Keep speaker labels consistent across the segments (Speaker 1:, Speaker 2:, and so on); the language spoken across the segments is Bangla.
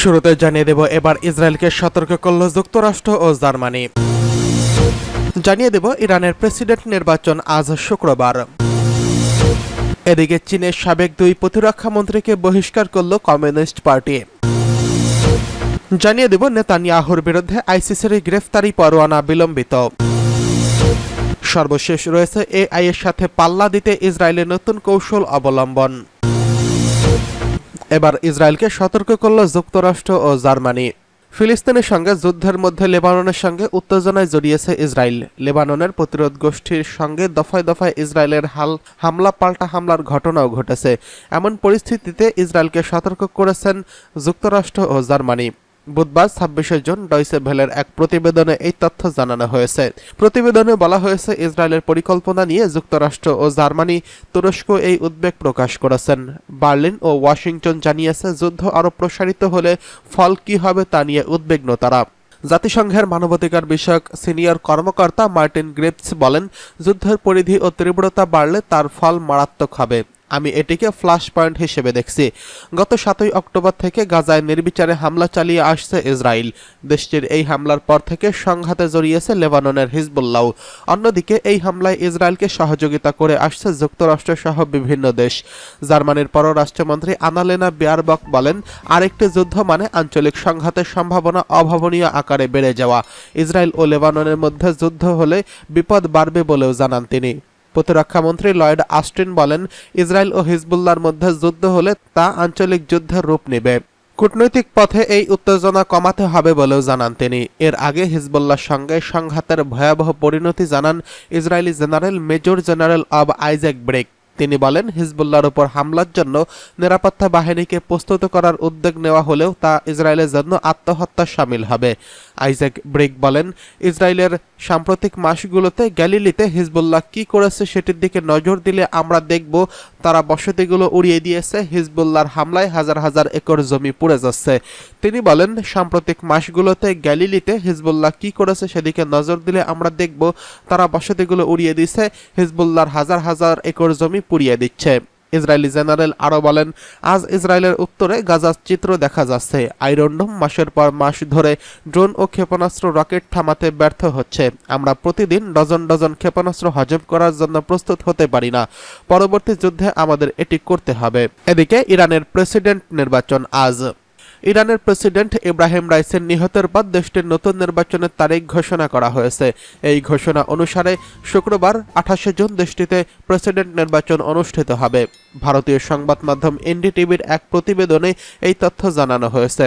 Speaker 1: শুরুতে জানিয়ে দেব এবার ইসরায়েলকে সতর্ক করল যুক্তরাষ্ট্র ও জার্মানি। জানিয়ে দেব ইরানের প্রেসিডেন্ট নির্বাচন আজ শুক্রবার। এদিকে চীনের সাবেক দুই প্রতিরক্ষা মন্ত্রীকে বহিষ্কার করল কমিউনিস্ট পার্টি। জানিয়ে দেব নেতানিয়াহুর বিরুদ্ধে আইসিসির গ্রেফতারি পরোয়ানা বিলম্বিত। সর্বশেষ রয়েছে এআই এর সাথে পাল্লা দিতে ইসরায়েলের নতুন কৌশল অবলম্বন। এবার ইসরায়েলকে সতর্ক করল যুক্তরাষ্ট্র ও জার্মানি। ফিলিস্তিনের সঙ্গে যুদ্ধের মধ্যে লেবাননের সঙ্গে উত্তেজনায় জড়িয়েছে ইসরায়েল। লেবাননের প্রতিরোধ গোষ্ঠীর সঙ্গে দফায় দফায় ইসরায়েলের হামলা পাল্টা হামলার ঘটনাও ঘটেছে। এমন পরিস্থিতিতে ইসরায়েলকে সতর্ক করেছেন যুক্তরাষ্ট্র ও জার্মানি। বুধবার 26 জুন ডয়চে ভেলের এক প্রতিবেদনে এই তথ্য জানানো হয়েছে। প্রতিবেদনে বলা হয়েছে, ইসরায়েলের পরিকল্পনা নিয়ে যুক্তরাষ্ট্র ও জার্মানি, তুরস্ক এই উদ্বেগ প্রকাশ করেছেন। বার্লিন ও ওয়াশিংটন জানিয়েছে, যুদ্ধ আরও প্রসারিত হলে ফল কী হবে তা নিয়ে উদ্বিগ্ন তারা। জাতিসংঘের মানবাধিকার বিষয়ক সিনিয়র কর্মকর্তা মার্টিন গ্রিপস বলেন, যুদ্ধের পরিধি ও তীব্রতা বাড়লে তার ফল মারাত্মক হবে। আমি এটিকে ফ্ল্যাশ পয়েন্ট হিসেবে দেখছি। গত 7 অক্টোবর থেকে গাজায় নির্বিচারে হামলা চালিয়ে আসছে ইসরায়েল। দেশটির এই হামলার পর থেকে সংঘাতে জড়িয়েছে লেবাননের হিজবুল্লাহ। অন্যদিকে এই হামলায় ইসরায়েলকে সহযোগিতা করে আসছে যুক্তরাষ্ট্র সহ বিভিন্ন দেশ। জার্মানির পররাষ্ট্রমন্ত্রী আনালেনা বেয়ারবক বলেন, আরেকটি যুদ্ধ মানে আঞ্চলিক সংঘাতের সম্ভাবনা অভাবনীয় আকারে বেড়ে যাওয়া। ইসরায়েল ও লেবাননের মধ্যে যুদ্ধ হলে বিপদ বাড়বে বলেও জানান তিনি। প্রতিরক্ষামন্ত্রী লয়েড অস্টিন বলেন, ইসরায়েল ও হিজবুল্লাহর মধ্যে যুদ্ধ হলে তা আঞ্চলিক যুদ্ধের রূপ নেবে। কূটনৈতিক পথে এই উত্তেজনা কমাতে হবে বলেও জানান তিনি। এর আগে হিজবুল্লাহর সঙ্গে সংঘাতের ভয়াবহ পরিণতি জানান ইসরায়েলি জেনারেল মেজর জেনারেল অব আইজ্যাক ব্রেক। তিনি বলেন, হিজবুল্লাহর উপর হামলার জন্য নিরাপত্তা বাহিনীকে প্রস্তুত করার উদ্যোগ নেওয়া হলেও তা ইসরায়েলের জন্য আত্মহত্যা শামিল হবে। আইজ্যাক ব্রেক বলেন, ইসরায়েলের সাম্প্রতিক মাসগুলোতে গ্যালিলিতে হিজবুল্লাহ কি করেছে সেটির দিকে নজর দিলে আমরা দেখব তারা বসতিগুলো উড়িয়ে দিয়েছে। হিজবুল্লাহর হামলায় হাজার হাজার একর জমি পুড়ে যাচ্ছে। তিনি বলেন, সাম্প্রতিক মাসগুলোতে গ্যালিলিতে হিজবুল্লাহ কি করেছে সেদিকে নজর দিলে আমরা দেখব তারা বসতিগুলো উড়িয়ে দিয়েছে। হিজবুল্লাহর হাজার হাজার একর জমি পুড়িয়ে দিচ্ছে। ইসরায়েলি জেনারেল আরও বলেন, আজ ইসরায়েলের উত্তরে গাজার চিত্র দেখা যাচ্ছে। আয়রন ডোম মাসের পর মাস ধরে ড্রোন ও ক্ষেপণাস্ত্র রকেট থামাতে ব্যর্থ হচ্ছে। আমরা প্রতিদিন ডজন ডজন ক্ষেপণাস্ত্র হজম করার জন্য প্রস্তুত হতে পারি না। পরবর্তী যুদ্ধে আমাদের এটি করতে হবে। এদিকে ইরানের প্রেসিডেন্ট নির্বাচন আজ। ইরানের প্রেসিডেন্ট ইব্রাহিম রাইসির নিহতের পর দেশটির নতুন নির্বাচনের তারিখ ঘোষণা করা হয়েছে। এই ঘোষণা অনুসারে শুক্রবার 28 জুন দেশটিতে প্রেসিডেন্ট নির্বাচন অনুষ্ঠিত হবে। ভারতীয় সংবাদ মাধ্যম এনডিটিভির এক প্রতিবেদনে এই তথ্য জানানো হয়েছে।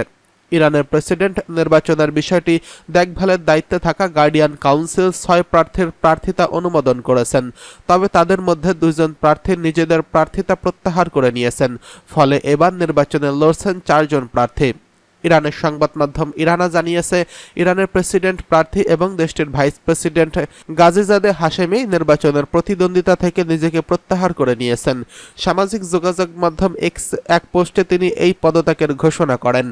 Speaker 1: ইরানের প্রেসিডেন্ট নির্বাচনের বিষয়টি দেখভালের দায়িত্বে থাকা গার্ডিয়ান কাউন্সিল 6 প্রার্থীর প্রার্থিতা অনুমোদন করেছেন। তবে তাদের মধ্যে 2 জন প্রার্থী নিজেদের প্রার্থিতা প্রত্যাহার করে নিয়েছেন। ফলে এবার নির্বাচনে লড়ছেন 4 জন প্রার্থী। ইরানের সংবাদ মাধ্যম ইরানা জানিয়েছে, ইরানের প্রেসিডেন্ট প্রার্থী এবং দেশটির ভাইস প্রেসিডেন্ট গাজিজাদে হাশেমি নির্বাচনের প্রতিদ্বন্দ্বিতা থেকে নিজেকে প্রত্যাহার করে নিয়েছেন। সামাজিক যোগাযোগ মাধ্যম এক্স এক পোস্টে তিনি এই পদত্যাগের ঘোষণা করেন।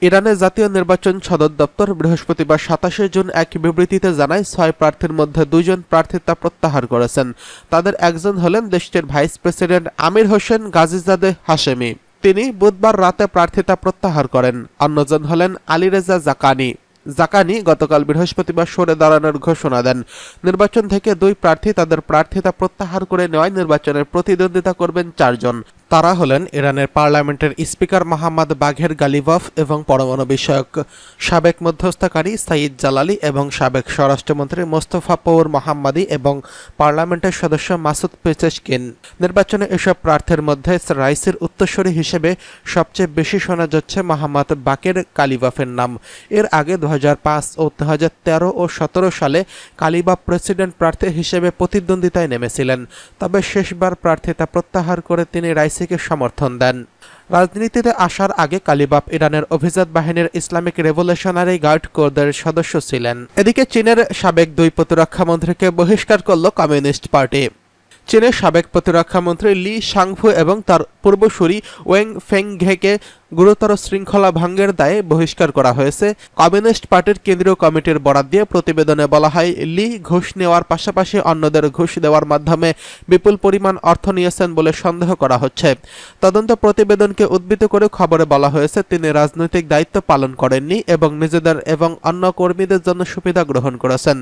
Speaker 1: ইরানের জাতীয় নির্বাচন সদর দপ্তর বৃহস্পতিবার 27 জুন এক বিবৃতিতে জানায়, 6 প্রার্থীর মধ্যে 2 জন প্রার্থিতা প্রত্যাহার করেছেন। তাদের একজন হলেন দেশটির ভাইস প্রেসিডেন্ট আমির হোসেন গাজিজাদে হাশেমি। তিনি বুধবার রাতে প্রার্থিতা প্রত্যাহার করেন। অন্যজন হলেন আলীরেজা জাকানি গতকাল বৃহস্পতিবার সরে দাঁড়ানোর ঘোষণা দেন। নির্বাচন থেকে 2 প্রার্থী তাদের প্রার্থিতা প্রত্যাহার করে নেওয়ায় নির্বাচনের প্রতিদ্বন্দ্বিতা করবেন 4 জন। তারা হলেন ইরানের পার্লামেন্টের স্পিকার মোহাম্মদ বাঘের গালিবফ এবং পরমাণু বিষয়ক সাবেক মধ্যস্থকারী সাইদ জালালি এবং সাবেক স্বরাষ্ট্রমন্ত্রী মোস্তফা পৌর মোহাম্মদী এবং পার্লামেন্টের সদস্য মাসুদ পেচেশকিন। নির্বাচনে এসব প্রার্থীর মধ্যে রাইসির উত্তরসূরি হিসেবে সবচেয়ে বেশি শোনা যাচ্ছে মোহাম্মদ বাকের কালিবাফের নাম। এর আগে 2005 ও 2013 ও 17 সালে কালিবাফ প্রেসিডেন্ট প্রার্থী হিসেবে প্রতিদ্বন্দ্বিতায় নেমেছিলেন। তবে শেষবার প্রার্থিতা প্রত্যাহার করে তিনি রাইসিকে সমর্থন দেন। রাজনীতিতে আসার আগে কালিবাফ ইরানের অভিজাত বাহিনীর ইসলামিক রেভলিউশনারি গার্ড কোরের সদস্য ছিলেন। এদিকে চীনের সাবেক 2 প্রতিরক্ষা মন্ত্রীকে বহিষ্কার করল কমিউনিস্ট পার্টি। চীনের সাবেক প্রতিরক্ষা মন্ত্রী লি শাংফু এবং তার পূর্বসূরি ওয়েং ফেংঘেকে গুরুতর শৃঙ্খলা ভঙ্গের দায়ে বহিষ্কার করা হয়েছে। কমিউনিস্ট পার্টির কেন্দ্রীয় কমিটির বরাত দিয়ে প্রতিবেদনে বলা হয়, লি ঘুষ নেওয়ার পাশাপাশি অন্যদের ঘুষ দেওয়ার মাধ্যমে বিপুল পরিমাণ অর্থ নিয়েছেন বলে সন্দেহ করা হচ্ছে। তদন্ত প্রতিবেদনকে উদ্ধৃত করে খবরে বলা হয়েছে, তিনি রাজনৈতিক দায়িত্ব পালন করেননি এবং নিজেদের এবং অন্য কর্মীদের জন্য সুবিধা গ্রহণ করেছেন।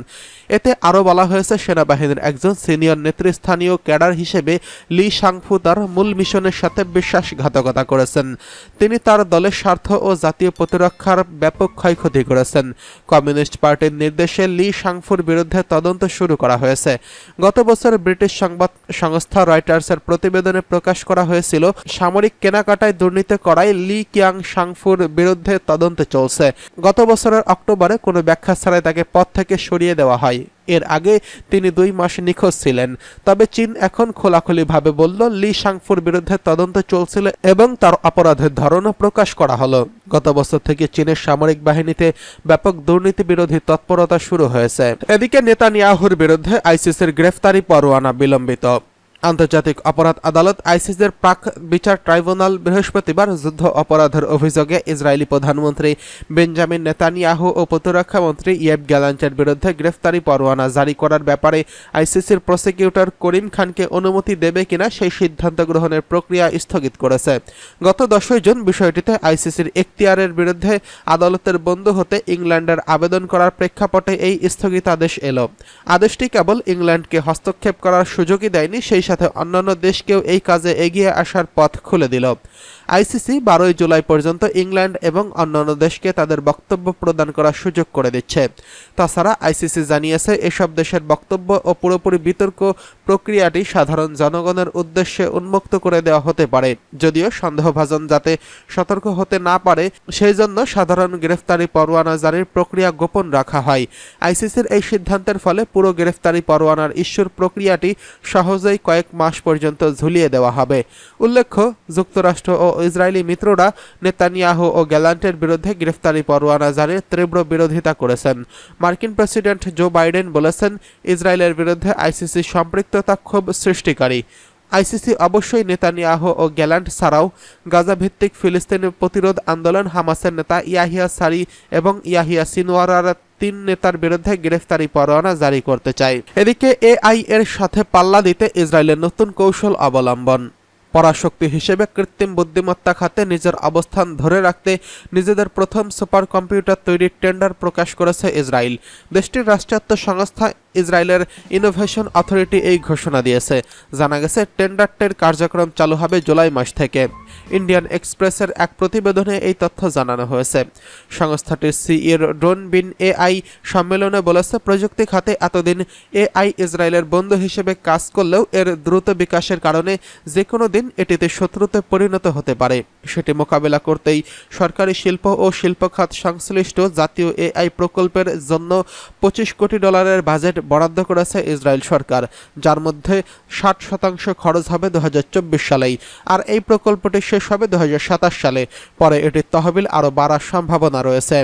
Speaker 1: এতে আরও বলা হয়েছে, সেনাবাহিনীর একজন সিনিয়র নেতৃস্থানীয় ক্যাডার হিসেবে লি সাংফু তার মূল মিশনের সাথে বিশ্বাসঘাতকতা করেছেন। তিনি তার দলের স্বার্থ ও জাতীয় প্রতিরক্ষার ব্যাপক ক্ষয়ক্ষতি করেছেন। কমিউনিস্ট পার্টির নির্দেশে লি সাংফুর বিরুদ্ধে তদন্ত শুরু করা হয়েছে। গত বছর ব্রিটিশ সংবাদ সংস্থা রয়টার্সের প্রতিবেদনে প্রকাশ করা হয়েছিল, সামরিক কেনাকাটায় দুর্নীতি করায় লি কিয়াং সাংফুর বিরুদ্ধে তদন্ত চলছে। গত বছরের অক্টোবরে কোনো ব্যাখ্যা ছাড়াই তাকে পদ থেকে সরিয়ে দেওয়া হয়। এর আগে তিনি 2 মাস নিখোঁজ ছিলেন। তবে চীন এখন খোলাখুলিভাবে বলল, লি সাংফুর বিরুদ্ধে তদন্ত চলছিল এবং তার অপরাধের ধরনও প্রকাশ করা হলো। গত বছর থেকে চীনের সামরিক বাহিনীতে ব্যাপক দুর্নীতি বিরোধী তৎপরতা শুরু হয়েছে। এদিকে নেতানিয়াহুর বিরুদ্ধে আইসিসির গ্রেফতারি পরোয়ানা বিলম্বিত। আন্তর্জাতিক অপরাধ আদালত আইসিসির প্রাক বিচার ট্রাইব্যুনাল বৃহস্পতিবার যুদ্ধ অপরাধের অভিযোগে ইসরায়েলি প্রধানমন্ত্রী বেঞ্জামিন নেতানিয়াহু ও প্রতিরক্ষা মন্ত্রী ইয়েভ গ্যালান্টের বিরুদ্ধে গ্রেফতারি পরোয়ানা জারি করার ব্যাপারে আইসিসির প্রসিকিউটর করিম খানকে অনুমতি দেবে কিনা সেই সিদ্ধান্ত গ্রহণের প্রক্রিয়া স্থগিত করেছে। গত 10 জুন বিষয়টিতে আইসিসির এখতিয়ারের বিরুদ্ধে আদালতের বন্ধু হতে ইংল্যান্ডের আবেদন করার প্রেক্ষাপটে এই স্থগিতাদেশ এলো। আদেশটি কেবল ইংল্যান্ডকে হস্তক্ষেপ করার সুযোগই দেয়নি, সেই সাথে অন্যান্য দেশকেও এই কাজে এগিয়ে আসার পথ খুলে দিল। আইসিসি 12 জুলাই পর্যন্ত ইংল্যান্ড এবং অন্যান্য দেশকে তাদের বক্তব্য প্রদান করার সুযোগ করে দিচ্ছে। তাছাড়া আইসিসি জানিয়েছে, এসব দেশের বক্তব্য ও পুরোপুরি বিতর্ক প্রক্রিয়াটি সাধারণ জনগণের উদ্দেশ্যে উন্মুক্ত করে দেওয়া হতে পারে। যদিও সন্দেহভাজন যাতে সতর্ক হতে না পারে সেই জন্য সাধারণ গ্রেফতারি পরোয়ানা জারির প্রক্রিয়া গোপন রাখা হয়। আইসিসির এই সিদ্ধান্তের ফলে পুরো গ্রেফতারি পরোয়ানার ইস্যুর প্রক্রিয়াটি সহজেই কয়েক মাস পর্যন্ত ঝুলিয়ে দেওয়া হবে। উল্লেখ্য, যুক্তরাষ্ট্র ও ইসরায়েলি মিত্ররা নেতানিয়াহু ও গ্যালান্টের বিরুদ্ধে গ্রেফতারি পরোয়ানা জারির তীব্র বিরোধিতা করেছেন। মার্কিন প্রেসিডেন্ট জো বাইডেন বলেছেন, ইসরায়েলের বিরুদ্ধে আইসিসি সম্পৃক্ততা খুব সৃষ্টিকারী। আইসিসি অবশ্যই নেতানিয়াহু ও গ্যালান্ট ছাড়াও গাজা ভিত্তিক ফিলিস্তিনি প্রতিরোধ আন্দোলন হামাসের নেতা ইয়াহিয়া সারি এবং ইয়াহিয়া সিনওয়ারার 3 নেতার বিরুদ্ধে গ্রেফতারি পরোয়ানা জারি করতে চায়। এদিকে এআই এর সাথে পাল্লা দিতে ইসরায়েলের নতুন কৌশল অবলম্বন। পরাশক্তি হিসেবে কৃত্রিম বুদ্ধিমত্তা খাতে নিজের অবস্থান ধরে রাখতে নিজেদের প্রথম সুপার কম্পিউটার তৈরির টেন্ডার প্রকাশ করেছে ইসরায়েল। দেশটির রাষ্ট্রায়ত্ত সংস্থা ইসরায়েলের ইনোভেশন অথরিটি এই ঘোষণা দিয়েছে। জানা গেছে, টেন্ডারটির কার্যক্রম চালু হবে জুলাই মাস থেকে। ইন্ডিয়ান এক্সপ্রেসের এক প্রতিবেদনে এই তথ্য জানানো হয়েছে। সংস্থাটির সিইও ডন বিন এআই সম্মেলনে বলেছে, প্রযুক্তি খাতে এতদিন এআই ইসরায়েলের বন্ধু হিসেবে কাজ করলেও এর দ্রুত বিকাশের কারণে যে কোনো দিন এটিতে শত্রুতে পরিণত হতে পারে। সেটি মোকাবেলা করতেই সরকারি শিল্প ও শিল্প খাত সংশ্লিষ্ট জাতীয় এআই প্রকল্পের জন্য $25 কোটি বাজেট বরাদ্দ করেছে ইসরায়েল সরকার, যার মধ্যে 60% খরচ হবে 2024 সালেই। আর এই প্রকল্পটি শেষ হবে 2027 সালে। পরে এটির তহবিল আরও বাড়ার সম্ভাবনা রয়েছে।